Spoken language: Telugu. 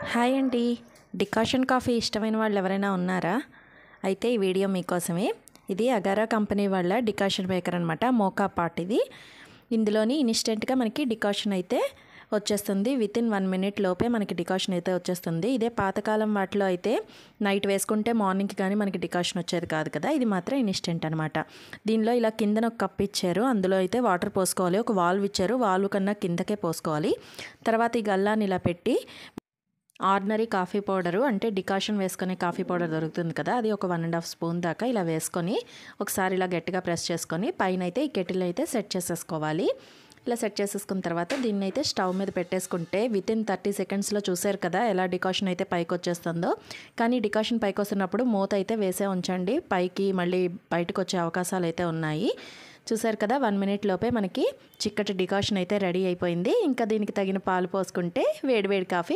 హాయ్ అండి. డికాషన్ కాఫీ ఇష్టమైన వాళ్ళు ఎవరైనా ఉన్నారా? అయితే ఈ వీడియో మీకోసమే. ఇది అగారా కంపెనీ వాళ్ళ డికాషన్ మేకర్ అనమాట. మోకా పాట్ ఇది. ఇందులోని ఇన్స్టెంట్గా మనకి డికాషన్ అయితే వచ్చేస్తుంది. వితిన్ 1 మినిట్ లోపే మనకి డికాషన్ అయితే వచ్చేస్తుంది. ఇదే పాతకాలం వాటిలో అయితే నైట్ వేసుకుంటే మార్నింగ్కి కానీ మనకి డికాషన్ వచ్చేది కాదు కదా. ఇది మాత్రం ఇన్స్టెంట్ అనమాట. దీనిలో ఇలా కిందన ఒక కప్ ఇచ్చారు. అందులో అయితే వాటర్ పోసుకోవాలి. ఒక వాల్వ్ ఇచ్చారు. వాల్వ్ కన్నా కిందకే పోసుకోవాలి. తర్వాత ఈ గల్లాన్ని ఇలా పెట్టి ఆర్డినరీ కాఫీ పౌడరు అంటే డికాషన్ వేసుకునే కాఫీ పౌడర్ దొరుకుతుంది కదా, అది ఒక 1.5 స్పూన్ దాకా ఇలా వేసుకొని ఒకసారి ఇలా గట్టిగా ప్రెస్ చేసుకొని పైన అయితే ఈ కెటిల్ అయితే సెట్ చేసేసుకోవాలి. ఇలా సెట్ చేసేసుకున్న తర్వాత దీన్ని అయితే స్టవ్ మీద పెట్టేసుకుంటే వితిన్ 30 సెకండ్స్లో చూసారు కదా ఎలా డికాషన్ అయితే పైకి వచ్చేస్తుందో. కానీ డికాషన్ పైకి వస్తున్నప్పుడు మూత అయితే వేసే ఉంచండి, పైకి మళ్ళీ బయటకు వచ్చే అవకాశాలు అయితే ఉన్నాయి. చూసారు కదా 1 మినిట్ లోపే మనకి చిక్కటి డికాషన్ అయితే రెడీ అయిపోయింది. ఇంకా దీనికి తగిన పాలు పోసుకుంటే వేడివేడి కాఫీ